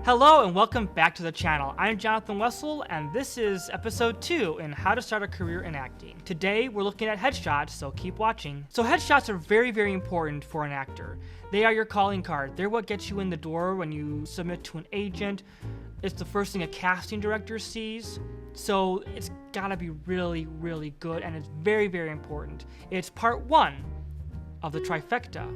Hello and welcome back to the channel. I'm Jonathan Wessel and this is episode 2 in how to start a career in acting. Today we're looking at headshots, so keep watching. So headshots are very important for an actor. They are your calling card. They're what gets you in the door when you submit to an agent. It's the first thing a casting director sees. So it's gotta be really good, and it's very important. It's part 1 of the trifecta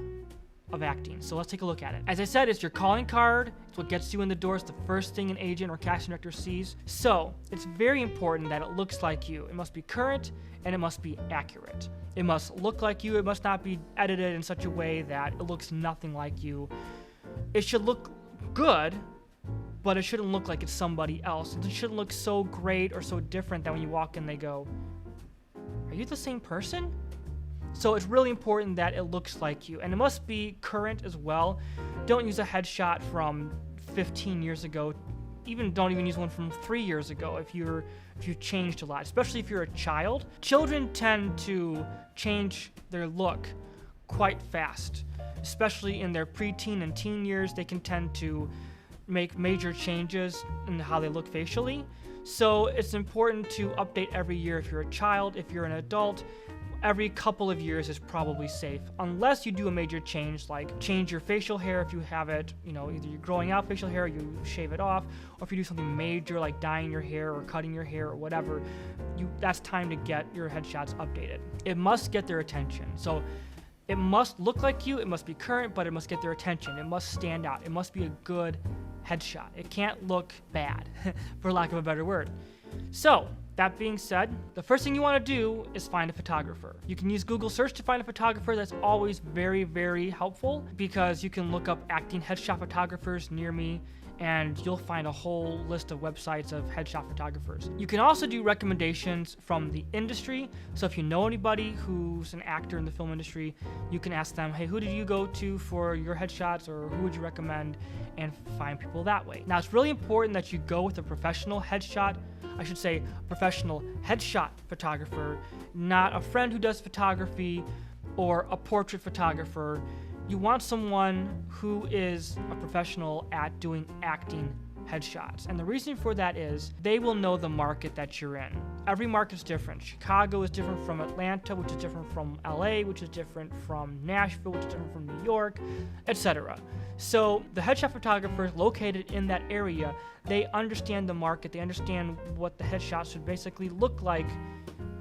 of acting. So let's take a look at it. As I said, it's your calling card. It's what gets you in the door. It's the first thing an agent or casting director sees. So it's very important that it looks like you. It must be current and it must be accurate. It must look like you. It must not be edited in such a way that it looks nothing like you. It should look good, but it shouldn't look like it's somebody else. It shouldn't look so great or so different that when you walk in they go, "Are you the same person?" So it's really important that it looks like you, and it must be current as well. Don't use a headshot from 15 years ago. Don't even use one from 3 years ago if you've changed a lot, especially if you're a child. Children tend to change their look quite fast, especially in their preteen and teen years. They can tend to make major changes in how they look facially. So it's important to update every year if you're a child. If you're an adult, every couple of years is probably safe, unless you do a major change, like change your facial hair if you have it, either you're growing out facial hair or you shave it off, or if you do something major like dyeing your hair or cutting your hair or whatever, that's time to get your headshots updated. It must get their attention. So it must look like you, it must be current, but it must get their attention. It must stand out. It must be a good headshot. It can't look bad, for lack of a better word. So, that being said, the first thing you want to do is find a photographer. You can use Google search to find a photographer. That's always very helpful, because you can look up acting headshot photographers near me and you'll find a whole list of websites of headshot photographers. You can also do recommendations from the industry. So if you know anybody who's an actor in the film industry, you can ask them, hey, who did you go to for your headshots, or who would you recommend, and find people that way. Now, it's really important that you go with a professional headshot photographer, not a friend who does photography or a portrait photographer. You want someone who is a professional at doing acting headshots. And the reason for that is they will know the market that you're in. Every market's different. Chicago is different from Atlanta, which is different from LA, which is different from Nashville, which is different from New York, etc. So the headshot photographers located in that area, they understand the market. They understand what the headshot should basically look like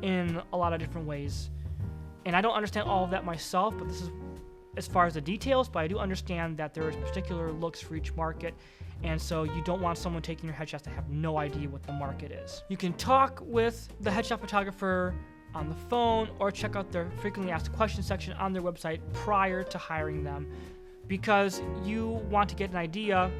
in a lot of different ways. And I don't understand all of that myself, but this is as far as the details, but I do understand that there is particular looks for each market, and so you don't want someone taking your headshots to have no idea what the market is. You can talk with the headshot photographer on the phone or check out their frequently asked questions section on their website prior to hiring them, because you want to get an idea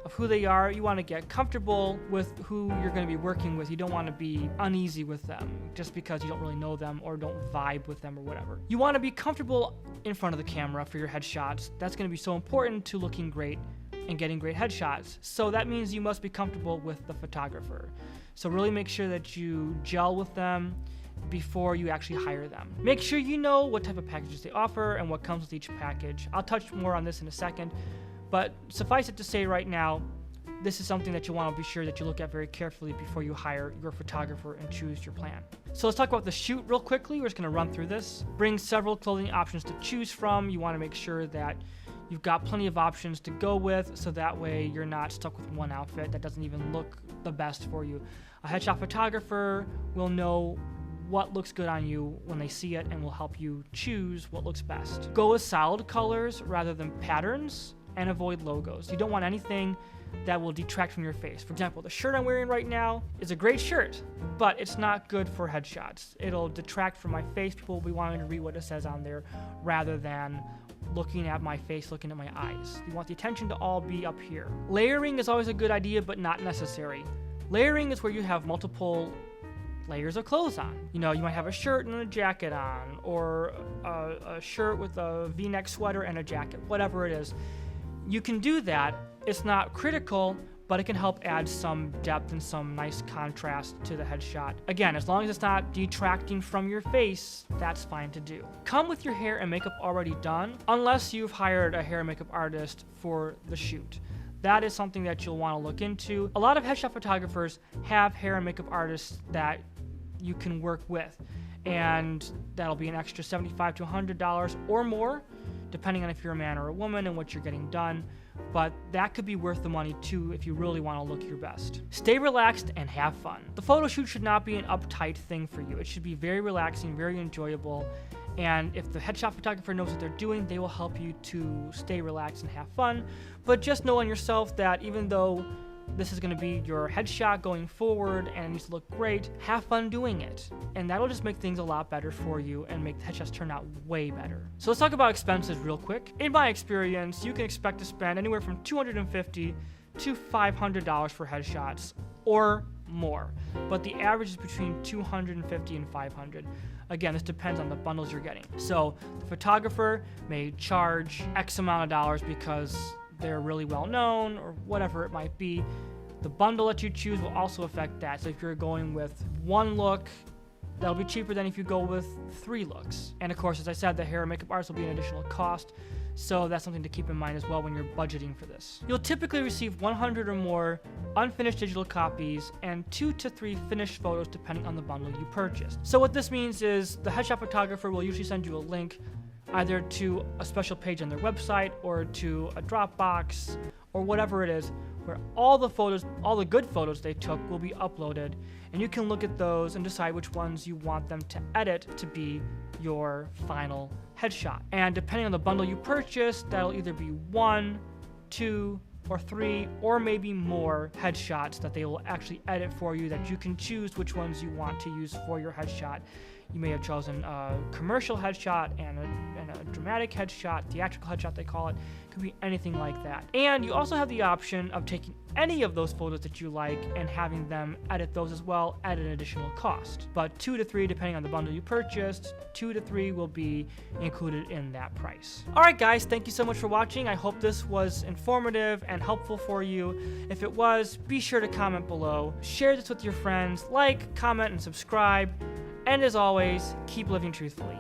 of who they are. You want to get comfortable with who you're going to be working with. You don't want to be uneasy with them just because you don't really know them or don't vibe with them or whatever. You want to be comfortable in front of the camera for your headshots. That's going to be so important to looking great and getting great headshots. So that means you must be comfortable with the photographer. So really make sure that you gel with them before you actually hire them. Make sure you know what type of packages they offer and what comes with each package. I'll touch more on this in a second, but suffice it to say right now, this is something that you want to be sure that you look at very carefully before you hire your photographer and choose your plan. So let's talk about the shoot real quickly. We're just going to run through this. Bring several clothing options to choose from. You want to make sure that you've got plenty of options to go with, so that way you're not stuck with one outfit that doesn't even look the best for you. A headshot photographer will know what looks good on you when they see it and will help you choose what looks best. Go with solid colors rather than patterns, and avoid logos. You don't want anything that will detract from your face. For example, the shirt I'm wearing right now is a great shirt, but it's not good for headshots. It'll detract from my face. People will be wanting to read what it says on there rather than looking at my face, looking at my eyes. You want the attention to all be up here. Layering is always a good idea, but not necessary. Layering is where you have multiple layers of clothes on. You might have a shirt and a jacket on, or a shirt with a V-neck sweater and a jacket, whatever it is. You can do that. It's not critical, but it can help add some depth and some nice contrast to the headshot. Again, as long as it's not detracting from your face, that's fine to do. Come with your hair and makeup already done, unless you've hired a hair and makeup artist for the shoot. that is something that you'll want to look into. A lot of headshot photographers have hair and makeup artists that you can work with, and that'll be an extra $75 to $100 or more, depending on if you're a man or a woman and what you're getting done. But that could be worth the money too if you really want to look your best. Stay relaxed and have fun. The photo shoot should not be an uptight thing for you. It should be very relaxing, very enjoyable. And if the headshot photographer knows what they're doing, they will help you to stay relaxed and have fun. But just know on yourself that even though this is going to be your headshot going forward and it needs to look great, have fun doing it. And that'll just make things a lot better for you and make the headshots turn out way better. So let's talk about expenses real quick. In my experience, you can expect to spend anywhere from $250 to $500 for headshots or more. But the average is between $250 and $500. Again, this depends on the bundles you're getting. So the photographer may charge X amount of dollars because they're really well known or whatever it might be. The bundle that you choose will also affect that. So if you're going with one look, that'll be cheaper than if you go with 3 looks. And of course, as I said, the hair and makeup artist will be an additional cost. So that's something to keep in mind as well when you're budgeting for this. You'll typically receive 100 or more unfinished digital copies and 2 to 3 finished photos depending on the bundle you purchased. So what this means is the headshot photographer will usually send you a link either to a special page on their website or to a Dropbox or whatever it is, where all the good photos they took will be uploaded, and you can look at those and decide which ones you want them to edit to be your final headshot. And depending on the bundle you purchased, that'll either be 1, 2, or 3, or maybe more headshots that they will actually edit for you, that you can choose which ones you want to use for your headshot. You may have chosen a commercial headshot and a dramatic headshot, theatrical headshot they call it. It could be anything like that. And you also have the option of taking any of those photos that you like and having them edit those as well at an additional cost. But 2 to 3, depending on the bundle you purchased, 2 to 3 will be included in that price. Alright guys, thank you so much for watching. I hope this was informative and helpful for you. If it was, be sure to comment below. Share this with your friends. Like, comment, and subscribe. And as always, keep living truthfully.